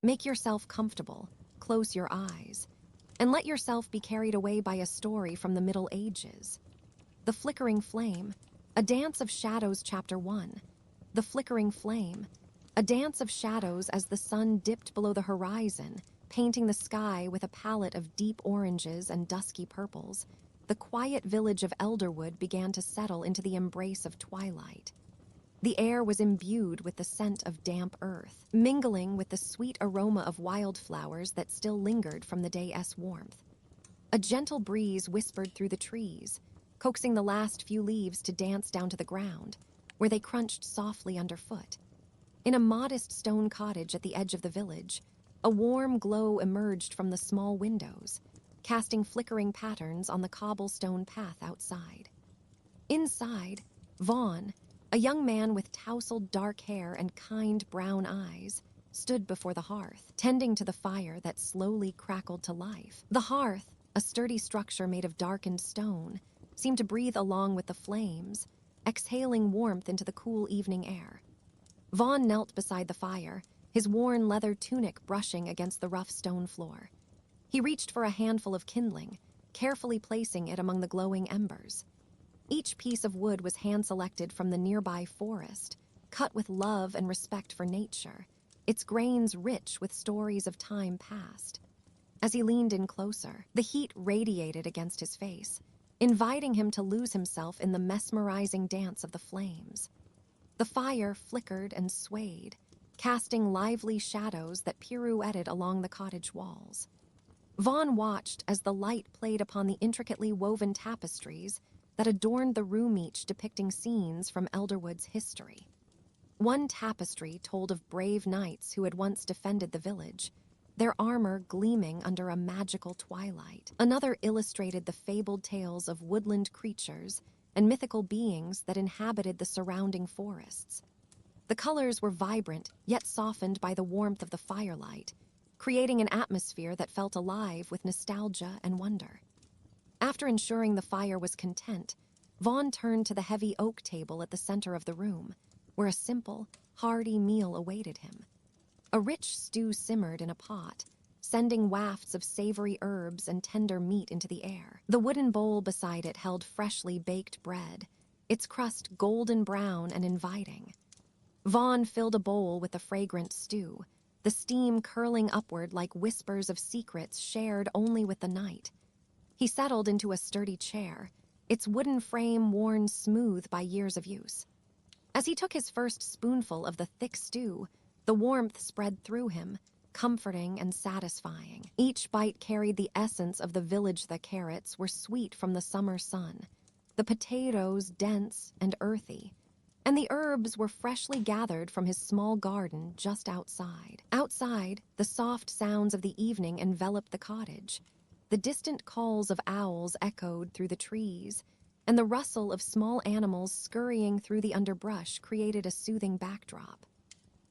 Make yourself comfortable, close your eyes, and let yourself be carried away by a story from the Middle Ages. The Flickering Flame, A Dance of Shadows, Chapter 1. The Flickering Flame, a dance of shadows as the sun dipped below the horizon, painting the sky with a palette of deep oranges and dusky purples. The quiet village of Elderwood began to settle into the embrace of twilight. The air was imbued with the scent of damp earth, mingling with the sweet aroma of wildflowers that still lingered from the day's warmth. A gentle breeze whispered through the trees, coaxing the last few leaves to dance down to the ground, where they crunched softly underfoot. In a modest stone cottage at the edge of the village, a warm glow emerged from the small windows, casting flickering patterns on the cobblestone path outside. Inside, Vaughn, a young man with tousled dark hair and kind brown eyes, stood before the hearth, tending to the fire that slowly crackled to life. The hearth, a sturdy structure made of darkened stone, seemed to breathe along with the flames, exhaling warmth into the cool evening air. Vaughn knelt beside the fire, his worn leather tunic brushing against the rough stone floor. He reached for a handful of kindling, carefully placing it among the glowing embers. Each piece of wood was hand-selected from the nearby forest, cut with love and respect for nature, its grains rich with stories of time past. As he leaned in closer, the heat radiated against his face, inviting him to lose himself in the mesmerizing dance of the flames. The fire flickered and swayed, casting lively shadows that pirouetted along the cottage walls. Vaughn watched as the light played upon the intricately woven tapestries that adorned the room, each depicting scenes from Elderwood's history. One tapestry told of brave knights who had once defended the village, their armor gleaming under a magical twilight. Another illustrated the fabled tales of woodland creatures and mythical beings that inhabited the surrounding forests. The colors were vibrant, yet softened by the warmth of the firelight, creating an atmosphere that felt alive with nostalgia and wonder. After ensuring the fire was content, Vaughn turned to the heavy oak table at the center of the room, where a simple, hearty meal awaited him. A rich stew simmered in a pot, sending wafts of savory herbs and tender meat into the air. The wooden bowl beside it held freshly baked bread, its crust golden brown and inviting. Vaughn filled a bowl with the fragrant stew, the steam curling upward like whispers of secrets shared only with the night. He settled into a sturdy chair, its wooden frame worn smooth by years of use. As he took his first spoonful of the thick stew, the warmth spread through him, comforting and satisfying. Each bite carried the essence of the village. The carrots were sweet from the summer sun, the potatoes dense and earthy, and the herbs were freshly gathered from his small garden just outside. Outside, the soft sounds of the evening enveloped the cottage. The distant calls of owls echoed through the trees, and the rustle of small animals scurrying through the underbrush created a soothing backdrop.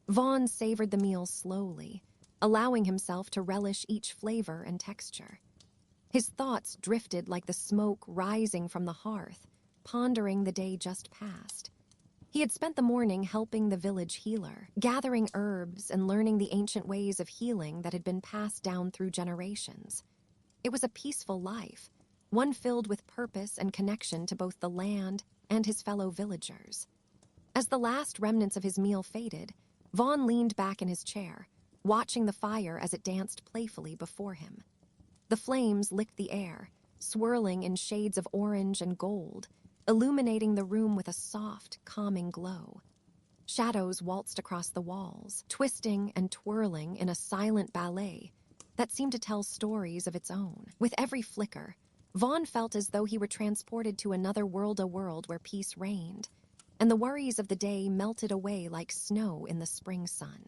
Vaughn savored the meal slowly, allowing himself to relish each flavor and texture. His thoughts drifted like the smoke rising from the hearth, pondering the day just past. He had spent the morning helping the village healer, gathering herbs and learning the ancient ways of healing that had been passed down through generations. It was a peaceful life, one filled with purpose and connection to both the land and his fellow villagers. As the last remnants of his meal faded, Vaughn leaned back in his chair, watching the fire as it danced playfully before him. The flames licked the air, swirling in shades of orange and gold, illuminating the room with a soft, calming glow. Shadows waltzed across the walls, twisting and twirling in a silent ballet that seemed to tell stories of its own. With every flicker, Vaughn felt as though he were transported to another world, a world where peace reigned, and the worries of the day melted away like snow in the spring sun.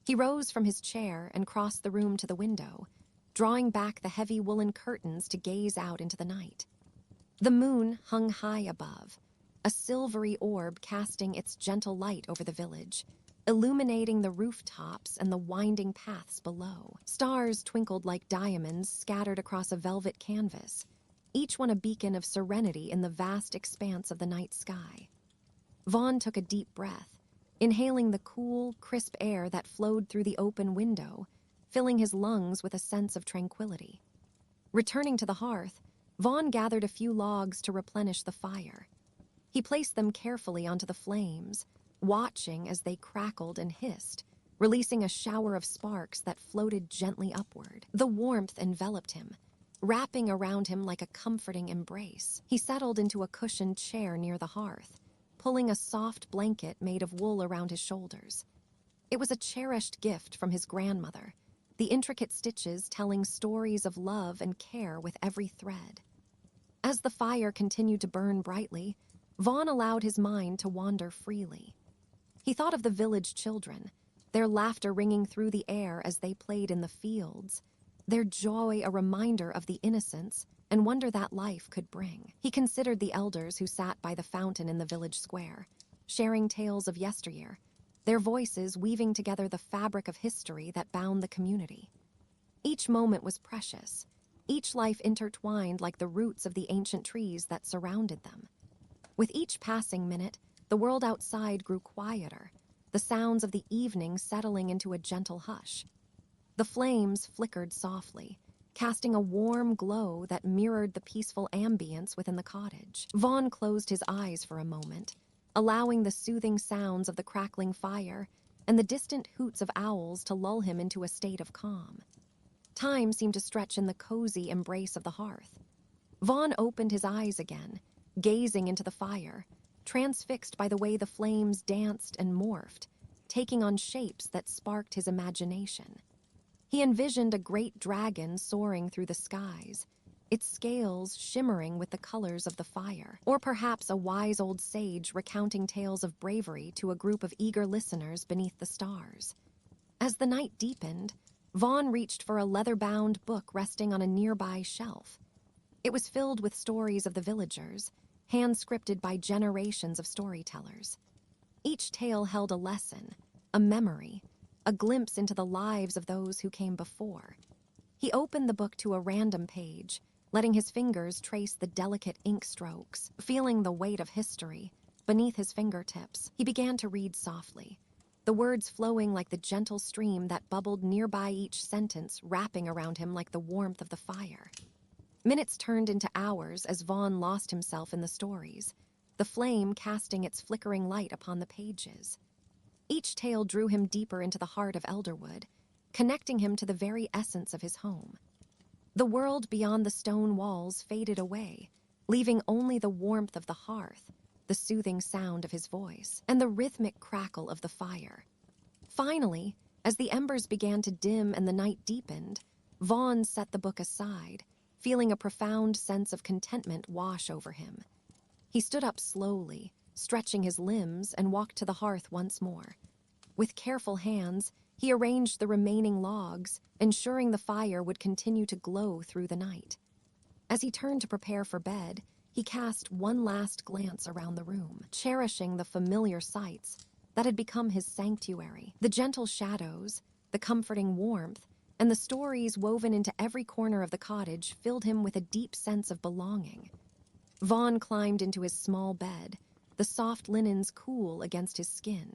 He rose from his chair and crossed the room to the window, drawing back the heavy woolen curtains to gaze out into the night. The moon hung high above, a silvery orb casting its gentle light over the village, illuminating the rooftops and the winding paths below. Stars twinkled like diamonds scattered across a velvet canvas, each one a beacon of serenity in the vast expanse of the night sky. Vaughn took a deep breath, inhaling the cool, crisp air that flowed through the open window, filling his lungs with a sense of tranquility. Returning to the hearth, Vaughn gathered a few logs to replenish the fire. He placed them carefully onto the flames, watching as they crackled and hissed, releasing a shower of sparks that floated gently upward. The warmth enveloped him, wrapping around him like a comforting embrace. He settled into a cushioned chair near the hearth, pulling a soft blanket made of wool around his shoulders. It was a cherished gift from his grandmother, the intricate stitches telling stories of love and care with every thread. As the fire continued to burn brightly, Vaughn allowed his mind to wander freely. He thought of the village children, their laughter ringing through the air as they played in the fields, their joy a reminder of the innocence and wonder that life could bring. He considered the elders who sat by the fountain in the village square, sharing tales of yesteryear, their voices weaving together the fabric of history that bound the community. Each moment was precious, each life intertwined like the roots of the ancient trees that surrounded them. With each passing minute, the world outside grew quieter, the sounds of the evening settling into a gentle hush. The flames flickered softly, casting a warm glow that mirrored the peaceful ambience within the cottage. Vaughn closed his eyes for a moment, allowing the soothing sounds of the crackling fire and the distant hoots of owls to lull him into a state of calm. Time seemed to stretch in the cozy embrace of the hearth. Vaughn opened his eyes again, gazing into the fire, transfixed by the way the flames danced and morphed, taking on shapes that sparked his imagination. He envisioned a great dragon soaring through the skies, its scales shimmering with the colors of the fire, or perhaps a wise old sage recounting tales of bravery to a group of eager listeners beneath the stars. As the night deepened, Vaughn reached for a leather-bound book resting on a nearby shelf. It was filled with stories of the villagers, hand-scripted by generations of storytellers. Each tale held a lesson, a memory, a glimpse into the lives of those who came before. He opened the book to a random page, letting his fingers trace the delicate ink strokes, feeling the weight of history beneath his fingertips. He began to read softly, the words flowing like the gentle stream that bubbled nearby each sentence, wrapping around him like the warmth of the fire. Minutes turned into hours as Vaughn lost himself in the stories, the flame casting its flickering light upon the pages. Each tale drew him deeper into the heart of Elderwood, connecting him to the very essence of his home. The world beyond the stone walls faded away, leaving only the warmth of the hearth, the soothing sound of his voice, and the rhythmic crackle of the fire. Finally, as the embers began to dim and the night deepened, Vaughn set the book aside, feeling a profound sense of contentment wash over him. He stood up slowly, stretching his limbs, and walked to the hearth once more. With careful hands, he arranged the remaining logs, ensuring the fire would continue to glow through the night. As he turned to prepare for bed, he cast one last glance around the room, cherishing the familiar sights that had become his sanctuary. The gentle shadows, the comforting warmth, and the stories woven into every corner of the cottage filled him with a deep sense of belonging. Vaughn climbed into his small bed, the soft linens cool against his skin.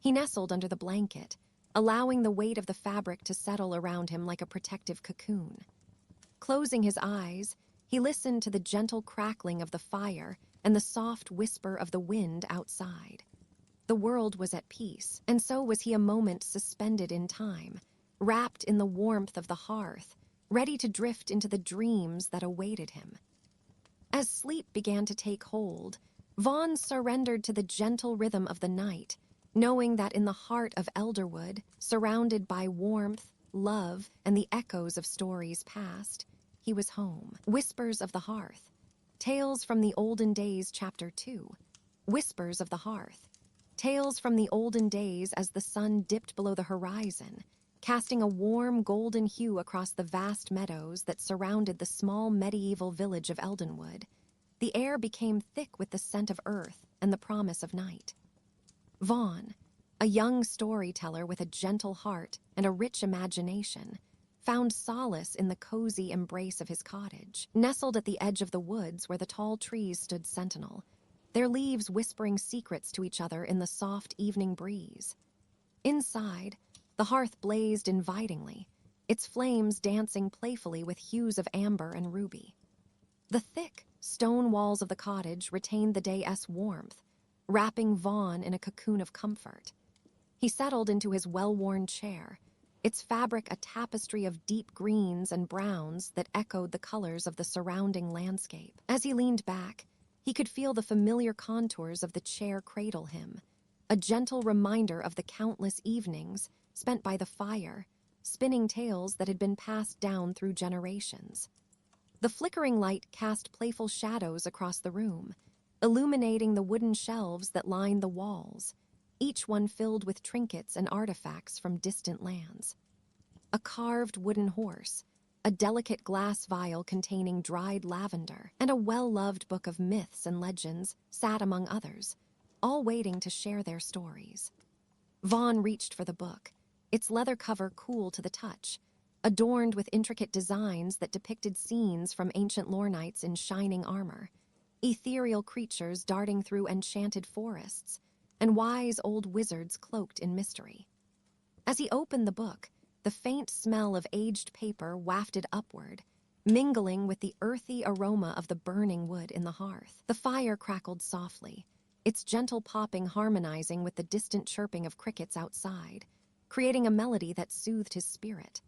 He nestled under the blanket, allowing the weight of the fabric to settle around him like a protective cocoon. Closing his eyes, he listened to the gentle crackling of the fire and the soft whisper of the wind outside. The world was at peace, and so was he, a moment suspended in time, wrapped in the warmth of the hearth, ready to drift into the dreams that awaited him. As sleep began to take hold, Vaughn surrendered to the gentle rhythm of the night, knowing that in the heart of Elderwood, surrounded by warmth, love, and the echoes of stories past, he was home. Whispers of the Hearth. Tales from the Olden Days, Chapter 2. Whispers of the Hearth. Tales from the olden days as the sun dipped below the horizon, casting a warm golden hue across the vast meadows that surrounded the small medieval village of Eldenwood. The air became thick with the scent of earth and the promise of night. Vaughn, a young storyteller with a gentle heart and a rich imagination, found solace in the cozy embrace of his cottage. Nestled at the edge of the woods where the tall trees stood sentinel, their leaves whispering secrets to each other in the soft evening breeze. Inside, the hearth blazed invitingly, its flames dancing playfully with hues of amber and ruby. The thick stone walls of the cottage retained the day's warmth, wrapping Vaughn in a cocoon of comfort. He settled into his well-worn chair, its fabric a tapestry of deep greens and browns that echoed the colors of the surrounding landscape. As he leaned back, he could feel the familiar contours of the chair cradle him, a gentle reminder of the countless evenings spent by the fire, spinning tales that had been passed down through generations. The flickering light cast playful shadows across the room, illuminating the wooden shelves that lined the walls, each one filled with trinkets and artifacts from distant lands. A carved wooden horse, a delicate glass vial containing dried lavender, and a well-loved book of myths and legends sat among others, all waiting to share their stories. Vaughn reached for the book, its leather cover cool to the touch, adorned with intricate designs that depicted scenes from ancient lore knights in shining armor, ethereal creatures darting through enchanted forests, and wise old wizards cloaked in mystery. As he opened the book, the faint smell of aged paper wafted upward, mingling with the earthy aroma of the burning wood in the hearth. The fire crackled softly, its gentle popping harmonizing with the distant chirping of crickets outside, creating a melody that soothed his spirit.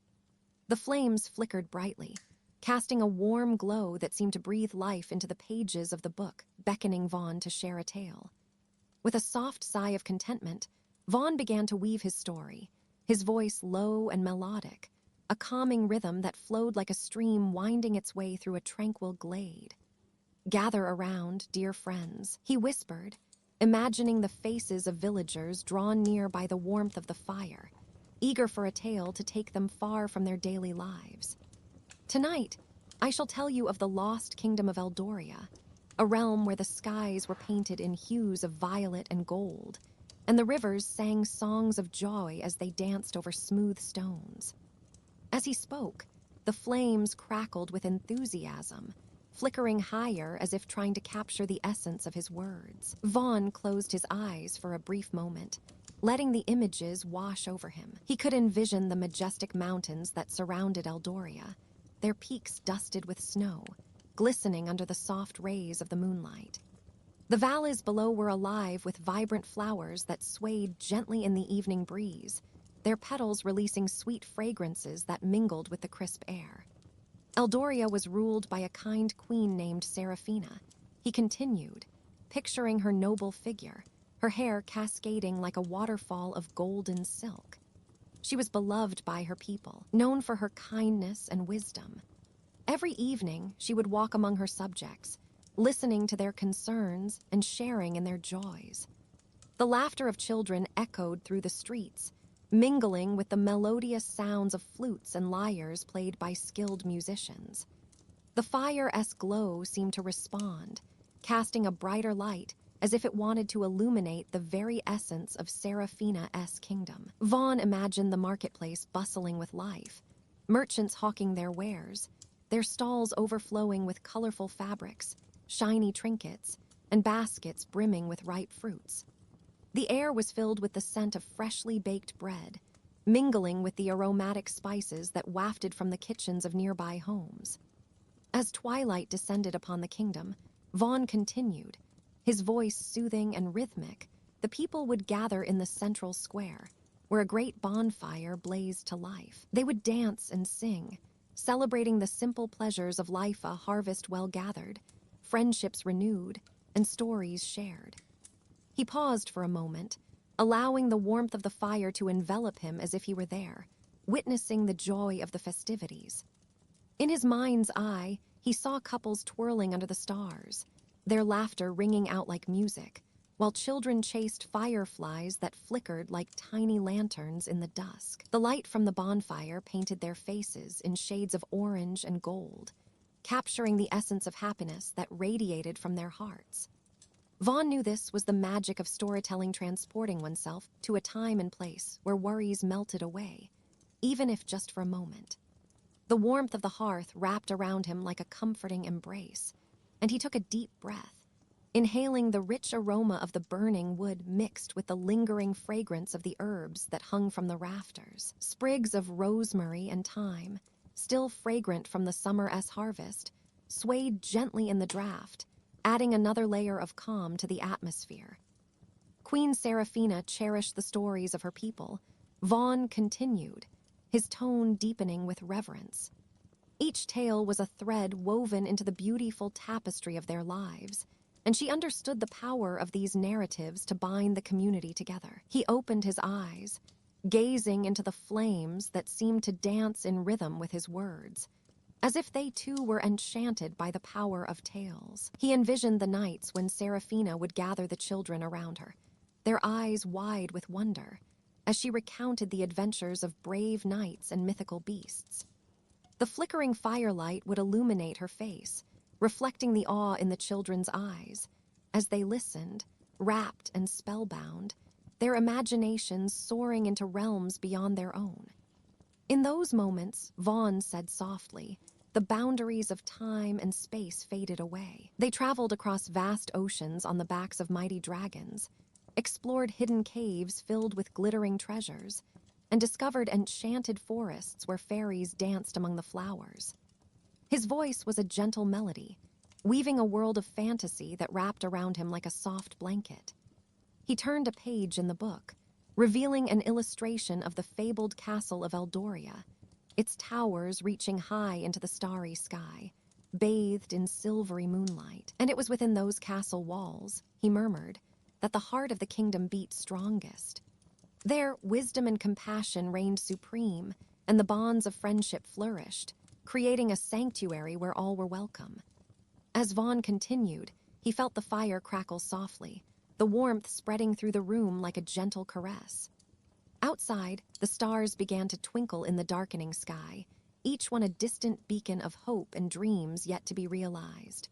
The flames flickered brightly, casting a warm glow that seemed to breathe life into the pages of the book, beckoning Vaughn to share a tale. With a soft sigh of contentment, Vaughn began to weave his story, his voice low and melodic, a calming rhythm that flowed like a stream winding its way through a tranquil glade. "Gather around, dear friends," he whispered, imagining the faces of villagers drawn near by the warmth of the fire, eager for a tale to take them far from their daily lives. "Tonight, I shall tell you of the lost kingdom of Eldoria, a realm where the skies were painted in hues of violet and gold, and the rivers sang songs of joy as they danced over smooth stones." As he spoke, the flames crackled with enthusiasm, flickering higher as if trying to capture the essence of his words. Vaughn closed his eyes for a brief moment, letting the images wash over him. He could envision the majestic mountains that surrounded Eldoria, their peaks dusted with snow, glistening under the soft rays of the moonlight. The valleys below were alive with vibrant flowers that swayed gently in the evening breeze, their petals releasing sweet fragrances that mingled with the crisp air. Eldoria was ruled by a kind queen named Seraphina, he continued, picturing her noble figure, her hair cascading like a waterfall of golden silk. She was beloved by her people, known for her kindness and wisdom. Every evening, she would walk among her subjects, listening to their concerns and sharing in their joys. The laughter of children echoed through the streets, mingling with the melodious sounds of flutes and lyres played by skilled musicians. The fire-esque glow seemed to respond, casting a brighter light as if it wanted to illuminate the very essence of Seraphina's kingdom. Vaughn imagined the marketplace bustling with life, merchants hawking their wares, their stalls overflowing with colorful fabrics, shiny trinkets, and baskets brimming with ripe fruits. The air was filled with the scent of freshly baked bread, mingling with the aromatic spices that wafted from the kitchens of nearby homes. As twilight descended upon the kingdom, Vaughn continued, his voice soothing and rhythmic. The people would gather in the central square, where a great bonfire blazed to life. They would dance and sing, celebrating the simple pleasures of life, a harvest well gathered, friendships renewed, and stories shared. He paused for a moment, allowing the warmth of the fire to envelop him as if he were there, witnessing the joy of the festivities. In his mind's eye, he saw couples twirling under the stars, their laughter ringing out like music, while children chased fireflies that flickered like tiny lanterns in the dusk. The light from the bonfire painted their faces in shades of orange and gold, capturing the essence of happiness that radiated from their hearts. Vaughn knew this was the magic of storytelling, transporting oneself to a time and place where worries melted away, even if just for a moment. The warmth of the hearth wrapped around him like a comforting embrace, and he took a deep breath, inhaling the rich aroma of the burning wood mixed with the lingering fragrance of the herbs that hung from the rafters. Sprigs of rosemary and thyme, still fragrant from the summer-s harvest, swayed gently in the draft, adding another layer of calm to the atmosphere. Queen Seraphina cherished the stories of her people. Vaughn continued, his tone deepening with reverence. Each tale was a thread woven into the beautiful tapestry of their lives, and she understood the power of these narratives to bind the community together. He opened his eyes, gazing into the flames that seemed to dance in rhythm with his words, as if they too were enchanted by the power of tales. He envisioned the nights when Seraphina would gather the children around her, their eyes wide with wonder, as she recounted the adventures of brave knights and mythical beasts. The flickering firelight would illuminate her face, reflecting the awe in the children's eyes. As they listened, rapt and spellbound, their imaginations soaring into realms beyond their own. In those moments, Vaughn said softly, the boundaries of time and space faded away. They traveled across vast oceans on the backs of mighty dragons, explored hidden caves filled with glittering treasures, and discovered enchanted forests where fairies danced among the flowers. His voice was a gentle melody, weaving a world of fantasy that wrapped around him like a soft blanket. He turned a page in the book, revealing an illustration of the fabled castle of Eldoria, its towers reaching high into the starry sky, bathed in silvery moonlight. And it was within those castle walls, he murmured, that the heart of the kingdom beat strongest. There, wisdom and compassion reigned supreme, and the bonds of friendship flourished, creating a sanctuary where all were welcome. As Vaughn continued, he felt the fire crackle softly, the warmth spreading through the room like a gentle caress. Outside, the stars began to twinkle in the darkening sky, each one a distant beacon of hope and dreams yet to be realized.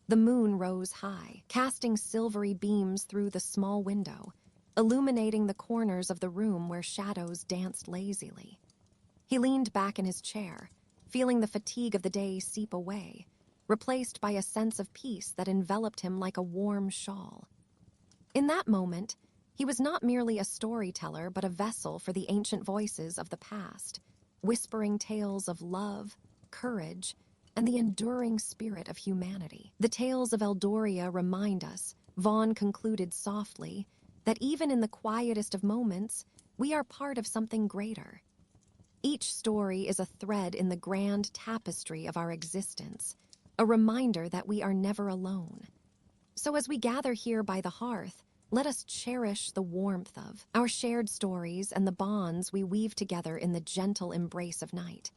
The moon rose high, casting silvery beams through the small window, illuminating the corners of the room where shadows danced lazily. He leaned back in his chair, feeling the fatigue of the day seep away, replaced by a sense of peace that enveloped him like a warm shawl. In that moment, he was not merely a storyteller but a vessel for the ancient voices of the past, whispering tales of love, courage, and the enduring spirit of humanity. The tales of Eldoria remind us, Vaughn concluded softly, that even in the quietest of moments, we are part of something greater. Each story is a thread in the grand tapestry of our existence, a reminder that we are never alone. So as we gather here by the hearth, let us cherish the warmth of our shared stories and the bonds we weave together in the gentle embrace of night.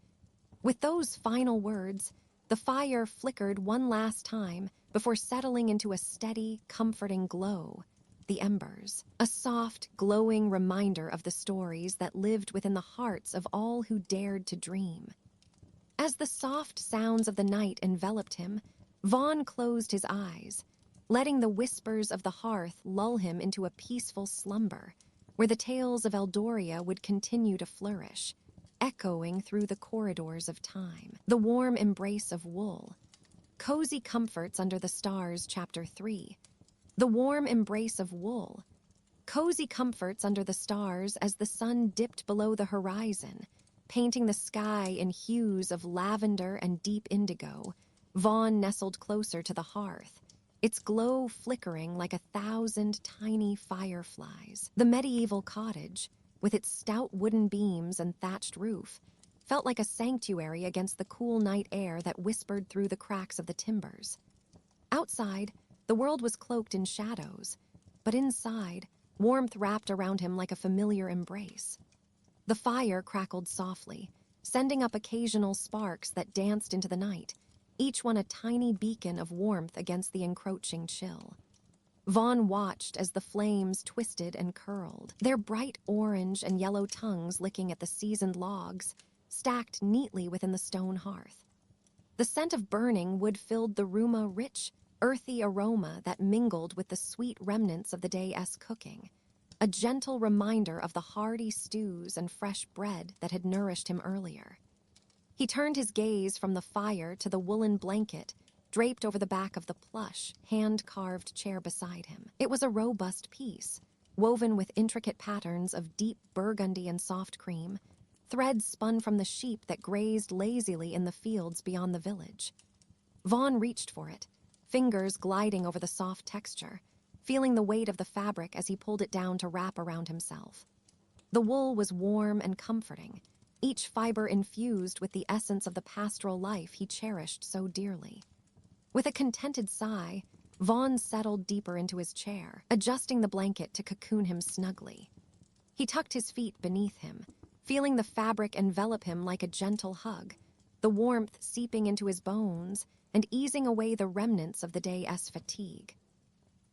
With those final words, the fire flickered one last time before settling into a steady, comforting glow. The embers, a soft, glowing reminder of the stories that lived within the hearts of all who dared to dream. As the soft sounds of the night enveloped him, Vaughn closed his eyes, letting the whispers of the hearth lull him into a peaceful slumber, where the tales of Eldoria would continue to flourish, echoing through the corridors of time. The warm embrace of wool. Cozy Comforts Under the Stars, Chapter 3. The warm embrace of wool. Cozy comforts under the stars as the sun dipped below the horizon, painting the sky in hues of lavender and deep indigo. Vaughn nestled closer to the hearth, its glow flickering like 1,000 tiny fireflies. The medieval cottage, with its stout wooden beams and thatched roof, felt like a sanctuary against the cool night air that whispered through the cracks of the timbers. Outside, the world was cloaked in shadows, but inside, warmth wrapped around him like a familiar embrace. The fire crackled softly, sending up occasional sparks that danced into the night, each one a tiny beacon of warmth against the encroaching chill. Vaughn watched as the flames twisted and curled, their bright orange and yellow tongues licking at the seasoned logs, stacked neatly within the stone hearth. The scent of burning wood filled the room, a rich, earthy aroma that mingled with the sweet remnants of the day's cooking, a gentle reminder of the hearty stews and fresh bread that had nourished him earlier. He turned his gaze from the fire to the woolen blanket draped over the back of the plush, hand-carved chair beside him. It was a robust piece, woven with intricate patterns of deep burgundy and soft cream, threads spun from the sheep that grazed lazily in the fields beyond the village. Vaughn reached for it, fingers gliding over the soft texture, feeling the weight of the fabric as he pulled it down to wrap around himself. The wool was warm and comforting, each fiber infused with the essence of the pastoral life he cherished so dearly. With a contented sigh, Vaughn settled deeper into his chair, adjusting the blanket to cocoon him snugly. He tucked his feet beneath him, feeling the fabric envelop him like a gentle hug, the warmth seeping into his bones and easing away the remnants of the day's fatigue.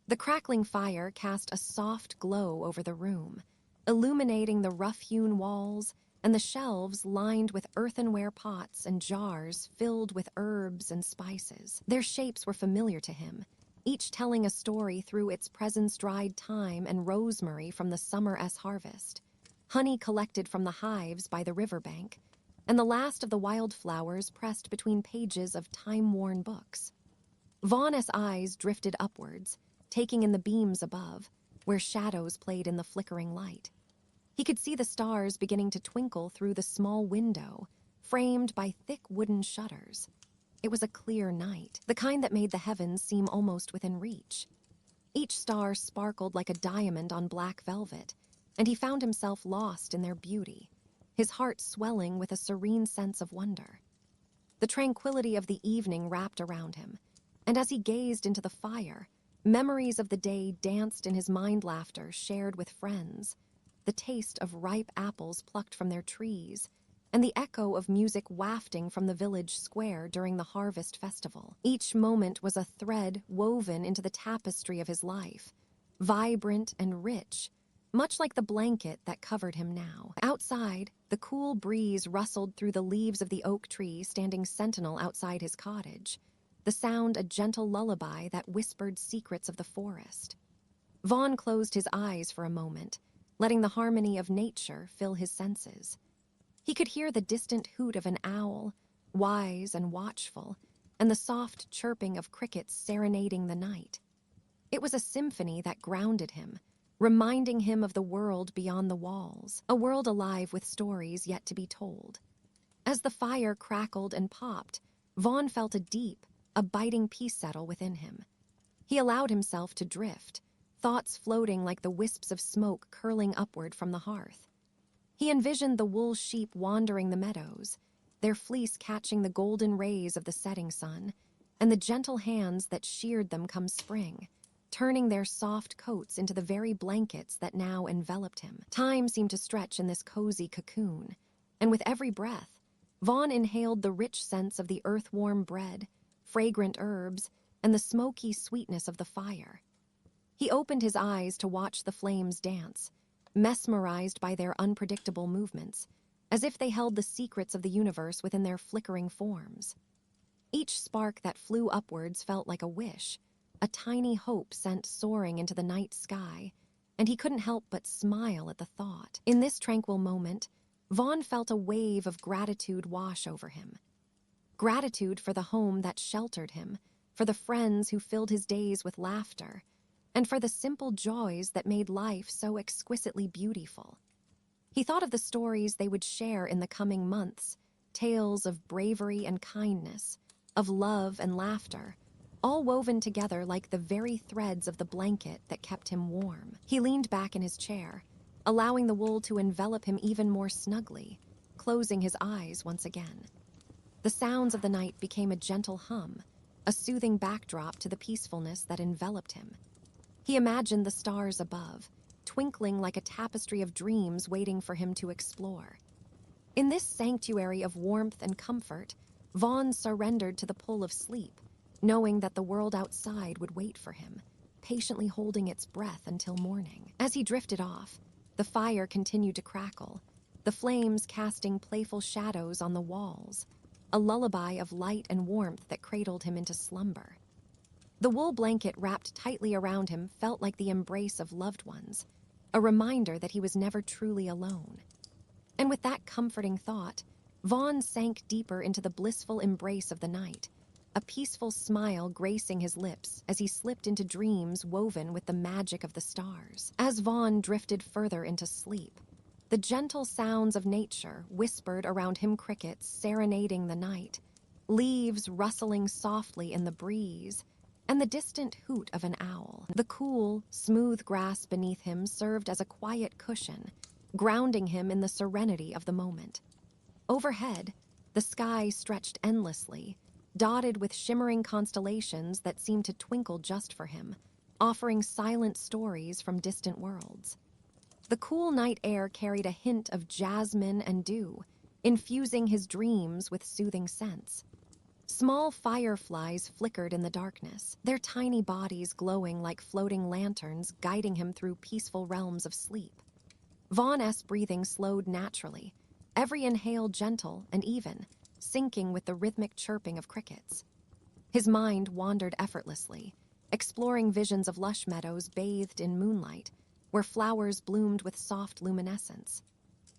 The crackling fire cast a soft glow over the room, illuminating the rough-hewn walls and the shelves lined with earthenware pots and jars filled with herbs and spices. Their shapes were familiar to him, each telling a story through its presence-dried thyme and rosemary from the summer's harvest, honey collected from the hives by the riverbank, and the last of the wildflowers pressed between pages of time-worn books. Vaughn's eyes drifted upwards, taking in the beams above, where shadows played in the flickering light. He could see the stars beginning to twinkle through the small window, framed by thick wooden shutters. It was a clear night, the kind that made the heavens seem almost within reach. Each star sparkled like a diamond on black velvet, and he found himself lost in their beauty, his heart swelling with a serene sense of wonder. The tranquility of the evening wrapped around him, and as he gazed into the fire, memories of the day danced in his mind, laughter shared with friends, the taste of ripe apples plucked from their trees, and the echo of music wafting from the village square during the harvest festival. Each moment was a thread woven into the tapestry of his life, vibrant and rich, much like the blanket that covered him now. Outside, the cool breeze rustled through the leaves of the oak tree standing sentinel outside his cottage, the sound a gentle lullaby that whispered secrets of the forest. Vaughn closed his eyes for a moment, letting the harmony of nature fill his senses. He could hear the distant hoot of an owl, wise and watchful, and the soft chirping of crickets serenading the night. It was a symphony that grounded him, reminding him of the world beyond the walls, a world alive with stories yet to be told. As the fire crackled and popped, Vaughn felt a deep, biting peace settle within him. He allowed himself to drift, thoughts floating like the wisps of smoke curling upward from the hearth. He envisioned the wool sheep wandering the meadows, their fleece catching the golden rays of the setting sun, and the gentle hands that sheared them come spring, turning their soft coats into the very blankets that now enveloped him. Time seemed to stretch in this cozy cocoon, and with every breath, Vaughn inhaled the rich scents of the earth-warm bread, fragrant herbs, and the smoky sweetness of the fire. He opened his eyes to watch the flames dance, mesmerized by their unpredictable movements, as if they held the secrets of the universe within their flickering forms. Each spark that flew upwards felt like a wish, a tiny hope sent soaring into the night sky, and he couldn't help but smile at the thought. In this tranquil moment, Vaughn felt a wave of gratitude wash over him. Gratitude for the home that sheltered him, for the friends who filled his days with laughter, and for the simple joys that made life so exquisitely beautiful. He thought of the stories they would share in the coming months, tales of bravery and kindness, of love and laughter, all woven together like the very threads of the blanket that kept him warm. He leaned back in his chair, allowing the wool to envelop him even more snugly, closing his eyes once again. The sounds of the night became a gentle hum, a soothing backdrop to the peacefulness that enveloped him. He imagined the stars above, twinkling like a tapestry of dreams waiting for him to explore. In this sanctuary of warmth and comfort, Vaughn surrendered to the pull of sleep, knowing that the world outside would wait for him, patiently holding its breath until morning. As he drifted off, the fire continued to crackle, the flames casting playful shadows on the walls, a lullaby of light and warmth that cradled him into slumber. The wool blanket wrapped tightly around him felt like the embrace of loved ones, a reminder that he was never truly alone. And with that comforting thought, Vaughn sank deeper into the blissful embrace of the night, a peaceful smile gracing his lips as he slipped into dreams woven with the magic of the stars. As Vaughn drifted further into sleep, the gentle sounds of nature whispered around him, crickets serenading the night, leaves rustling softly in the breeze, and the distant hoot of an owl. The cool, smooth grass beneath him served as a quiet cushion, grounding him in the serenity of the moment. Overhead, the sky stretched endlessly, dotted with shimmering constellations that seemed to twinkle just for him, offering silent stories from distant worlds. The cool night air carried a hint of jasmine and dew, infusing his dreams with soothing scents. Small fireflies flickered in the darkness, their tiny bodies glowing like floating lanterns, guiding him through peaceful realms of sleep. Vaughn's breathing slowed naturally, every inhale gentle and even, syncing with the rhythmic chirping of crickets. His mind wandered effortlessly, exploring visions of lush meadows bathed in moonlight, where flowers bloomed with soft luminescence.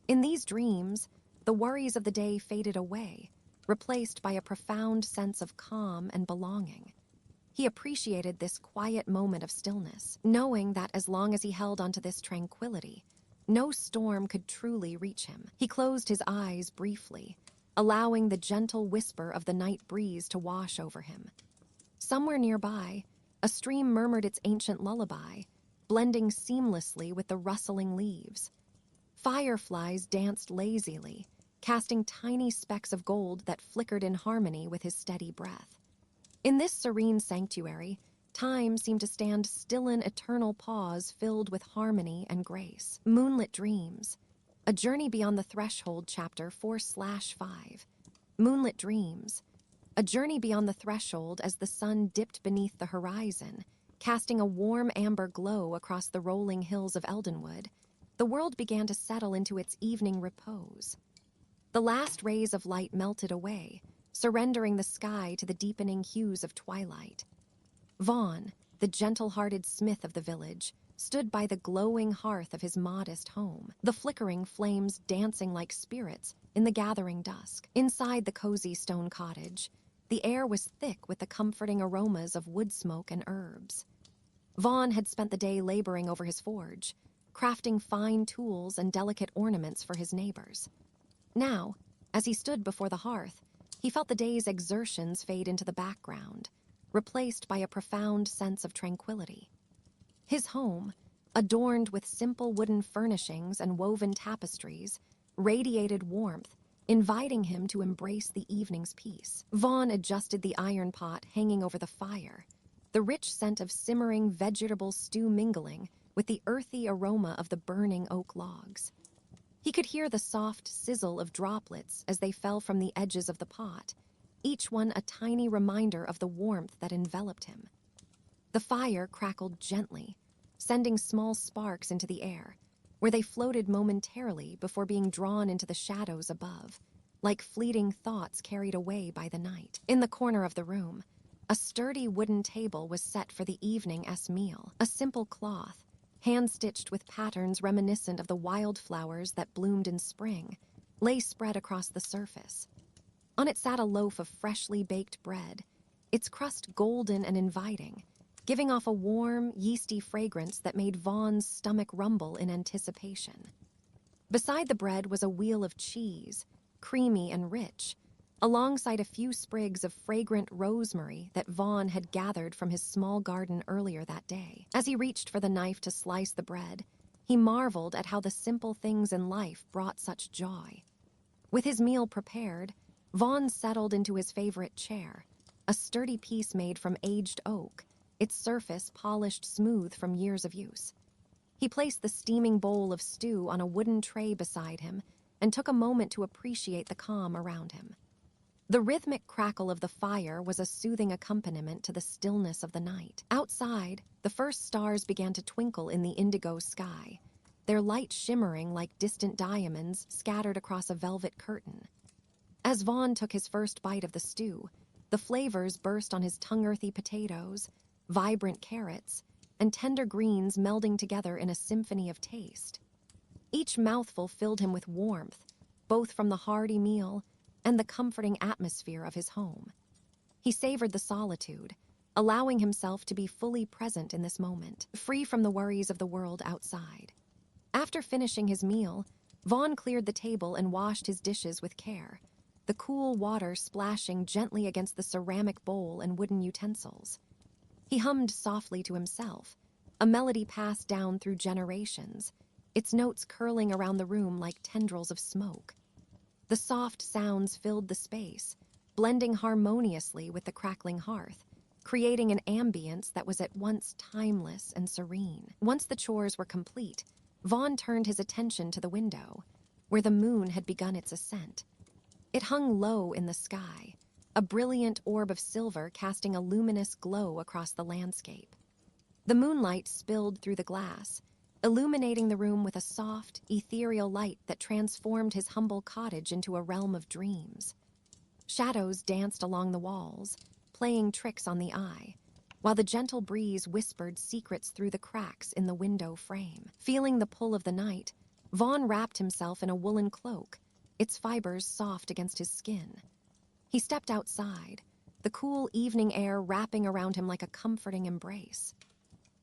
In these dreams, the worries of the day faded away, replaced by a profound sense of calm and belonging. He appreciated this quiet moment of stillness, knowing that as long as he held onto this tranquility, no storm could truly reach him. He closed his eyes briefly, allowing the gentle whisper of the night breeze to wash over him. Somewhere nearby, a stream murmured its ancient lullaby, blending seamlessly with the rustling leaves. Fireflies danced lazily, casting tiny specks of gold that flickered in harmony with his steady breath. In this serene sanctuary, time seemed to stand still in eternal pause filled with harmony and grace. Moonlit Dreams, A Journey Beyond the Threshold, Chapter 4/5. Moonlit Dreams, a journey beyond the threshold as the sun dipped beneath the horizon, casting a warm amber glow across the rolling hills of Eldenwood. The world began to settle into its evening repose. The last rays of light melted away, surrendering the sky to the deepening hues of twilight. Vaughn, the gentle-hearted smith of the village, stood by the glowing hearth of his modest home, the flickering flames dancing like spirits in the gathering dusk. Inside the cozy stone cottage, the air was thick with the comforting aromas of wood smoke and herbs. Vaughn had spent the day laboring over his forge, crafting fine tools and delicate ornaments for his neighbors. Now, as he stood before the hearth, he felt the day's exertions fade into the background, replaced by a profound sense of tranquility. His home, adorned with simple wooden furnishings and woven tapestries, radiated warmth, inviting him to embrace the evening's peace. Vaughn adjusted the iron pot hanging over the fire, the rich scent of simmering vegetable stew mingling with the earthy aroma of the burning oak logs. He could hear the soft sizzle of droplets as they fell from the edges of the pot, each one a tiny reminder of the warmth that enveloped him. The fire crackled gently, sending small sparks into the air, where they floated momentarily before being drawn into the shadows above, like fleeting thoughts carried away by the night. In the corner of the room, a sturdy wooden table was set for the evening's meal. A simple cloth, hand-stitched with patterns reminiscent of the wildflowers that bloomed in spring, lay spread across the surface. On it sat a loaf of freshly baked bread, its crust golden and inviting, giving off a warm, yeasty fragrance that made Vaughn's stomach rumble in anticipation. Beside the bread was a wheel of cheese, creamy and rich, alongside a few sprigs of fragrant rosemary that Vaughn had gathered from his small garden earlier that day. As he reached for the knife to slice the bread, he marveled at how the simple things in life brought such joy. With his meal prepared, Vaughn settled into his favorite chair, a sturdy piece made from aged oak, its surface polished smooth from years of use. He placed the steaming bowl of stew on a wooden tray beside him and took a moment to appreciate the calm around him. The rhythmic crackle of the fire was a soothing accompaniment to the stillness of the night. Outside, the first stars began to twinkle in the indigo sky, their light shimmering like distant diamonds scattered across a velvet curtain. As Vaughn took his first bite of the stew, the flavors burst on his tongue-earthy potatoes, vibrant carrots, and tender greens melding together in a symphony of taste. Each mouthful filled him with warmth, both from the hearty meal and the comforting atmosphere of his home. He savored the solitude, allowing himself to be fully present in this moment, free from the worries of the world outside. After finishing his meal, Vaughn cleared the table and washed his dishes with care, the cool water splashing gently against the ceramic bowl and wooden utensils. He hummed softly to himself, a melody passed down through generations, its notes curling around the room like tendrils of smoke. The soft sounds filled the space, blending harmoniously with the crackling hearth, creating an ambience that was at once timeless and serene. Once the chores were complete, Vaughn turned his attention to the window, where the moon had begun its ascent. It hung low in the sky, a brilliant orb of silver casting a luminous glow across the landscape. The moonlight spilled through the glass, illuminating the room with a soft, ethereal light that transformed his humble cottage into a realm of dreams. Shadows danced along the walls, playing tricks on the eye, while the gentle breeze whispered secrets through the cracks in the window frame. Feeling the pull of the night, Vaughn wrapped himself in a woolen cloak, its fibers soft against his skin. He stepped outside, the cool evening air wrapping around him like a comforting embrace.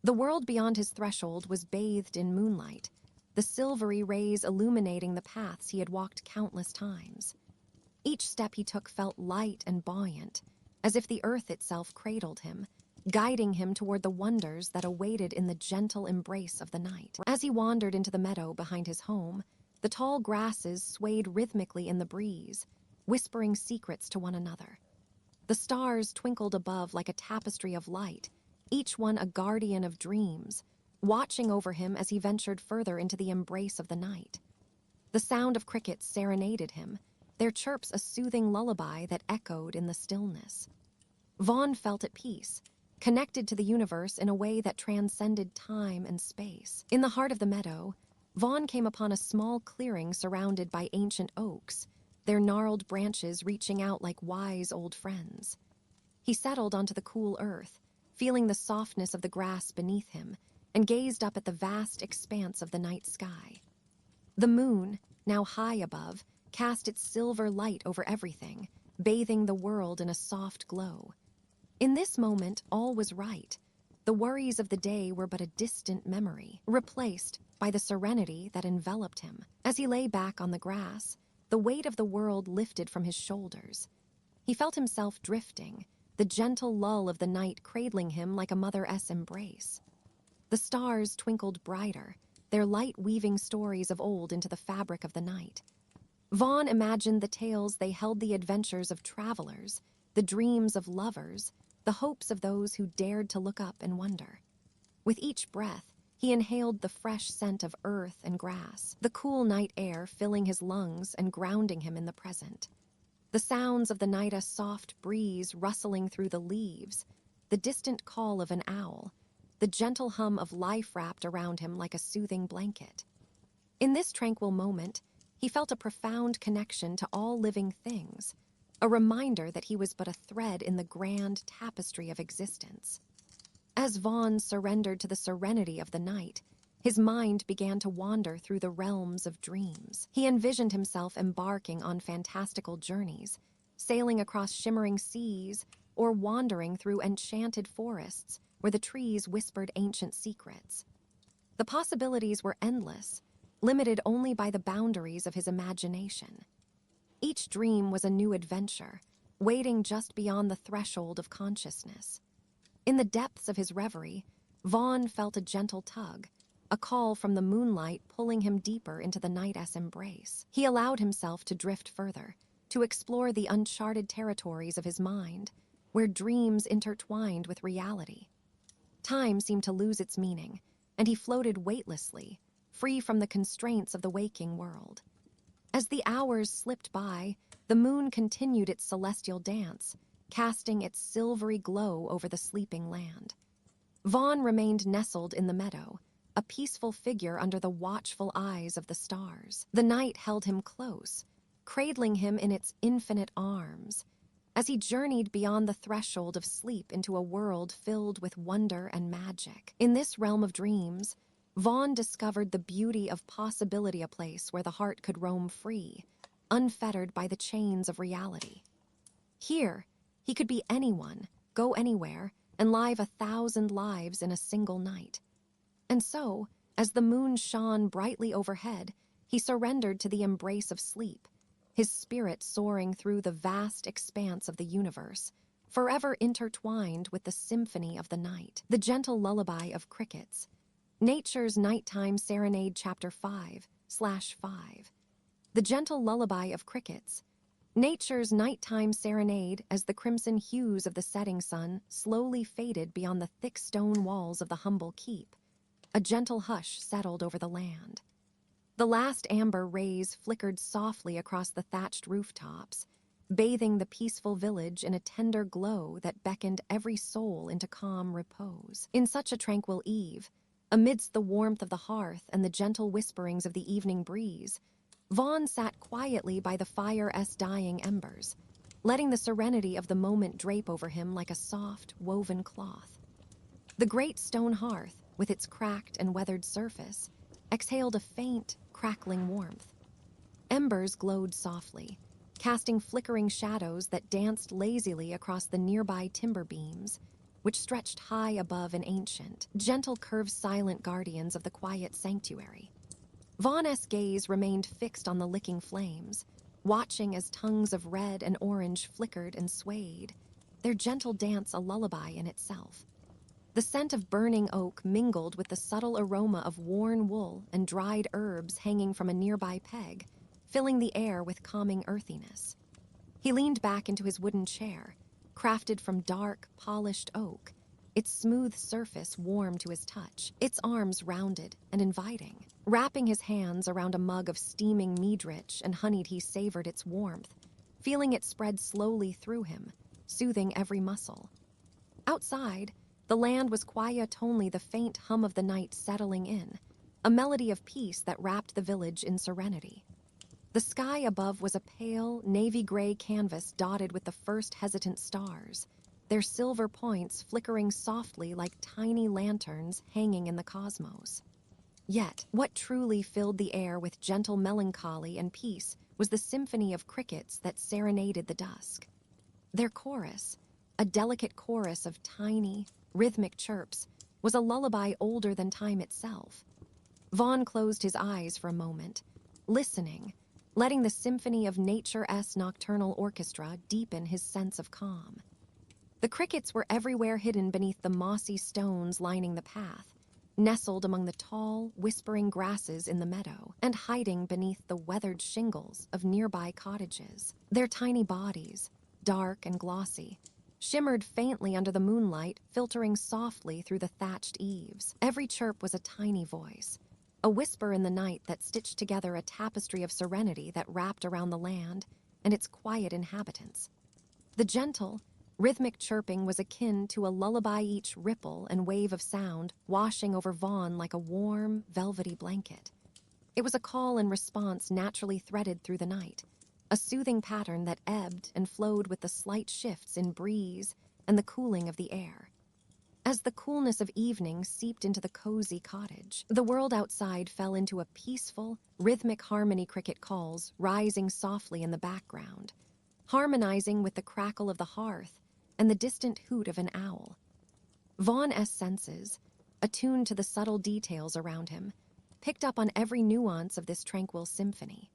The world beyond his threshold was bathed in moonlight, the silvery rays illuminating the paths he had walked countless times. Each step he took felt light and buoyant, as if the earth itself cradled him, guiding him toward the wonders that awaited in the gentle embrace of the night. As he wandered into the meadow behind his home, the tall grasses swayed rhythmically in the breeze, whispering secrets to one another. The stars twinkled above like a tapestry of light, each one a guardian of dreams, watching over him as he ventured further into the embrace of the night. The sound of crickets serenaded him, their chirps a soothing lullaby that echoed in the stillness. Vaughn felt at peace, connected to the universe in a way that transcended time and space. In the heart of the meadow, Vaughn came upon a small clearing surrounded by ancient oaks, their gnarled branches reaching out like wise old friends. He settled onto the cool earth, feeling the softness of the grass beneath him, and gazed up at the vast expanse of the night sky. The moon, now high above, cast its silver light over everything, bathing the world in a soft glow. In this moment, all was right. The worries of the day were but a distant memory, replaced by the serenity that enveloped him. As he lay back on the grass, the weight of the world lifted from his shoulders. He felt himself drifting, the gentle lull of the night cradling him like a mother-s embrace. The stars twinkled brighter, their light weaving stories of old into the fabric of the night. Vaughn imagined the tales they held, the adventures of travelers, the dreams of lovers, the hopes of those who dared to look up and wonder. With each breath, he inhaled the fresh scent of earth and grass, the cool night air filling his lungs and grounding him in the present. The sounds of the night, a soft breeze rustling through the leaves, the distant call of an owl, the gentle hum of life wrapped around him like a soothing blanket. In this tranquil moment, he felt a profound connection to all living things, a reminder that he was but a thread in the grand tapestry of existence. As Vaughn surrendered to the serenity of the night, his mind began to wander through the realms of dreams. He envisioned himself embarking on fantastical journeys, sailing across shimmering seas, or wandering through enchanted forests where the trees whispered ancient secrets. The possibilities were endless, limited only by the boundaries of his imagination. Each dream was a new adventure, waiting just beyond the threshold of consciousness. In the depths of his reverie, Vaughn felt a gentle tug, a call from the moonlight pulling him deeper into the night's embrace. He allowed himself to drift further, to explore the uncharted territories of his mind, where dreams intertwined with reality. Time seemed to lose its meaning, and he floated weightlessly, free from the constraints of the waking world. As the hours slipped by, the moon continued its celestial dance, casting its silvery glow over the sleeping land. Vaughn remained nestled in the meadow, a peaceful figure under the watchful eyes of the stars. The night held him close, cradling him in its infinite arms, as he journeyed beyond the threshold of sleep into a world filled with wonder and magic. In this realm of dreams, Vaughn discovered the beauty of possibility, a place where the heart could roam free, unfettered by the chains of reality. Here, He could be anyone, go anywhere, and live 1,000 lives in a single night. And so, as the moon shone brightly overhead, he surrendered to the embrace of sleep, his spirit soaring through the vast expanse of the universe, forever intertwined with the symphony of the night. The Gentle Lullaby of Crickets. Nature's Nighttime Serenade, Chapter 5/5. The Gentle Lullaby of Crickets. Nature's nighttime serenade as the crimson hues of the setting sun slowly faded beyond the thick stone walls of the humble keep. A gentle hush settled over the land. The last amber rays flickered softly across the thatched rooftops, bathing the peaceful village in a tender glow that beckoned every soul into calm repose. In such a tranquil eve, amidst the warmth of the hearth and the gentle whisperings of the evening breeze, Vaughn sat quietly by the fire's dying embers, letting the serenity of the moment drape over him like a soft, woven cloth. The great stone hearth, with its cracked and weathered surface, exhaled a faint, crackling warmth. Embers glowed softly, casting flickering shadows that danced lazily across the nearby timber beams, which stretched high above an ancient, gentle curved silent guardians of the quiet sanctuary. Vaughn's gaze remained fixed on the licking flames, watching as tongues of red and orange flickered and swayed, their gentle dance a lullaby in itself. The scent of burning oak mingled with the subtle aroma of worn wool and dried herbs hanging from a nearby peg, filling the air with calming earthiness. He leaned back into his wooden chair, crafted from dark, polished oak, its smooth surface warm to his touch, its arms rounded and inviting. Wrapping his hands around a mug of steaming mead-rich and honeyed, he savored its warmth, feeling it spread slowly through him, soothing every muscle. Outside, the land was quiet, only the faint hum of the night settling in, a melody of peace that wrapped the village in serenity. The sky above was a pale, navy-gray canvas dotted with the first hesitant stars, their silver points flickering softly like tiny lanterns hanging in the cosmos. Yet, what truly filled the air with gentle melancholy and peace was the symphony of crickets that serenaded the dusk. Their chorus, a delicate chorus of tiny, rhythmic chirps, was a lullaby older than time itself. Vaughn closed his eyes for a moment, listening, letting the symphony of nature's nocturnal orchestra deepen his sense of calm. The crickets were everywhere, hidden beneath the mossy stones lining the path, nestled among the tall, whispering grasses in the meadow, and hiding beneath the weathered shingles of nearby cottages. Their tiny bodies, dark and glossy, shimmered faintly under the moonlight, filtering softly through the thatched eaves. Every chirp was a tiny voice, a whisper in the night that stitched together a tapestry of serenity that wrapped around the land and its quiet inhabitants. The gentle, rhythmic chirping was akin to a lullaby, each ripple and wave of sound washing over Vaughn like a warm, velvety blanket. It was a call and response naturally threaded through the night, a soothing pattern that ebbed and flowed with the slight shifts in breeze and the cooling of the air. As the coolness of evening seeped into the cozy cottage, the world outside fell into a peaceful, rhythmic harmony, cricket calls rising softly in the background, harmonizing with the crackle of the hearth and the distant hoot of an owl. Vaughn's senses, attuned to the subtle details around him, picked up on every nuance of this tranquil symphony.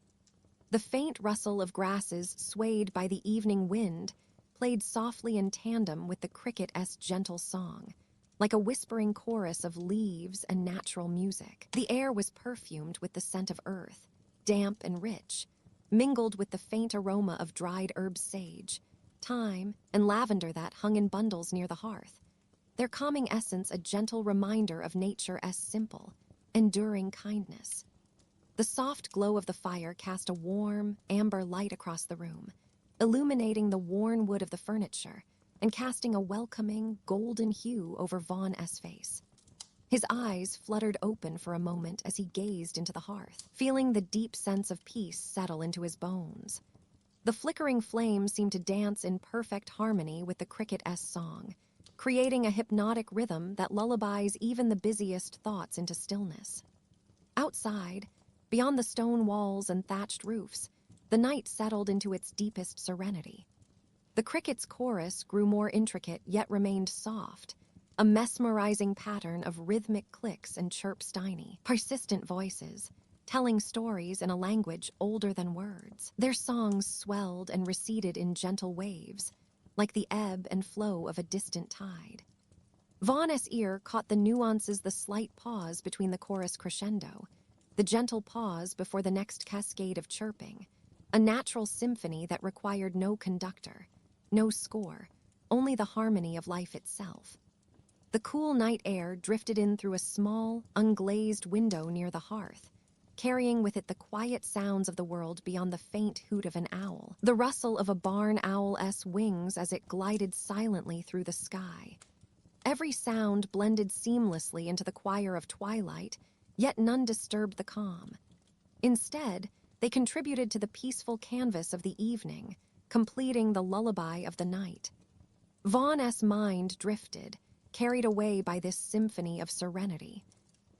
The faint rustle of grasses swayed by the evening wind played softly in tandem with the cricket's gentle song, like a whispering chorus of leaves and natural music. The air was perfumed with the scent of earth, damp and rich, mingled with the faint aroma of dried herb, sage, thyme, and lavender that hung in bundles near the hearth, their calming essence a gentle reminder of nature's simple, enduring kindness. The soft glow of the fire cast a warm, amber light across the room, illuminating the worn wood of the furniture and casting a welcoming, golden hue over Vaughn's face. His eyes fluttered open for a moment as he gazed into the hearth, feeling the deep sense of peace settle into his bones. The flickering flame seemed to dance in perfect harmony with the cricket's song, creating a hypnotic rhythm that lullabies even the busiest thoughts into stillness. Outside, beyond the stone walls and thatched roofs, the night settled into its deepest serenity. The cricket's chorus grew more intricate yet remained soft, a mesmerizing pattern of rhythmic clicks and chirps tiny, persistent voices, telling stories in a language older than words. Their songs swelled and receded in gentle waves, like the ebb and flow of a distant tide. Vaughn's ear caught the nuances, the slight pause between the chorus crescendo, the gentle pause before the next cascade of chirping, a natural symphony that required no conductor, no score, only the harmony of life itself. The cool night air drifted in through a small, unglazed window near the hearth, carrying with it the quiet sounds of the world beyond the faint hoot of an owl, the rustle of a barn owl's wings as it glided silently through the sky. Every sound blended seamlessly into the choir of twilight, yet none disturbed the calm. Instead, they contributed to the peaceful canvas of the evening, completing the lullaby of the night. Vaughn's mind drifted, carried away by this symphony of serenity.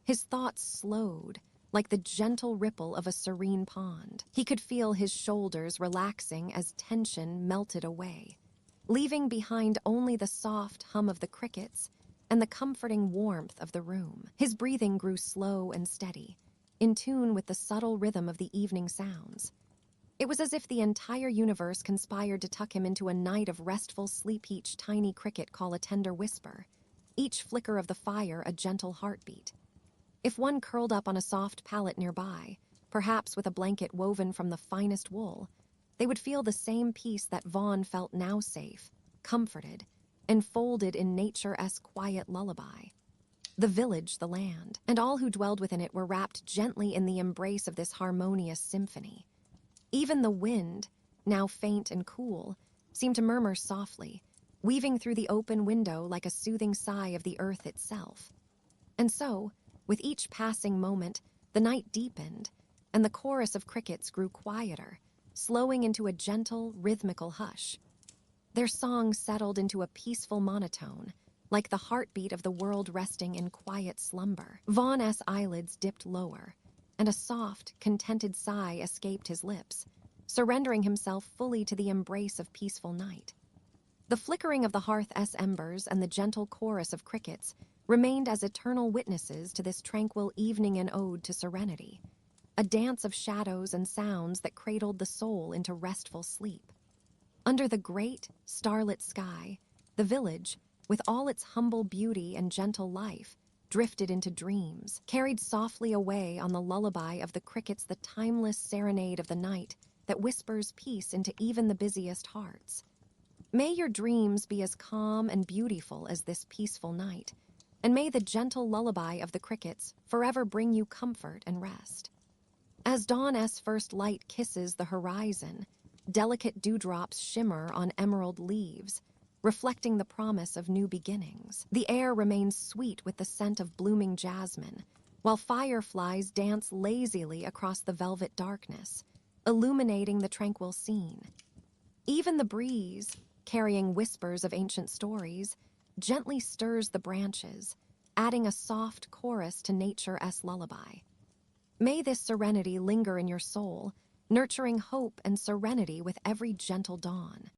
His thoughts slowed, like the gentle ripple of a serene pond. He could feel his shoulders relaxing as tension melted away, leaving behind only the soft hum of the crickets and the comforting warmth of the room. His breathing grew slow and steady, in tune with the subtle rhythm of the evening sounds. It was as if the entire universe conspired to tuck him into a night of restful sleep, each tiny cricket call a tender whisper, each flicker of the fire a gentle heartbeat. If one curled up on a soft pallet nearby, perhaps with a blanket woven from the finest wool, they would feel the same peace that Vaughn felt, now safe, comforted, enfolded in nature's quiet lullaby. The village, the land, and all who dwelled within it were wrapped gently in the embrace of this harmonious symphony. Even the wind, now faint and cool, seemed to murmur softly, weaving through the open window like a soothing sigh of the earth itself. And so, with each passing moment, the night deepened, and the chorus of crickets grew quieter, slowing into a gentle, rhythmical hush. Their song settled into a peaceful monotone, like the heartbeat of the world resting in quiet slumber. Vaughn's eyelids dipped lower, and a soft, contented sigh escaped his lips, surrendering himself fully to the embrace of peaceful night. The flickering of the hearth's embers and the gentle chorus of crickets remained as eternal witnesses to this tranquil evening, an ode to serenity, a dance of shadows and sounds that cradled the soul into restful sleep. Under the great, starlit sky, the village, with all its humble beauty and gentle life, drifted into dreams, carried softly away on the lullaby of the crickets, the timeless serenade of the night that whispers peace into even the busiest hearts. May your dreams be as calm and beautiful as this peaceful night, and may the gentle lullaby of the crickets forever bring you comfort and rest. As dawn's first light kisses the horizon, delicate dewdrops shimmer on emerald leaves, reflecting the promise of new beginnings. The air remains sweet with the scent of blooming jasmine, while fireflies dance lazily across the velvet darkness, illuminating the tranquil scene. Even the breeze, carrying whispers of ancient stories, gently stirs the branches, adding a soft chorus to nature's lullaby. May this serenity linger in your soul, nurturing hope and serenity with every gentle dawn.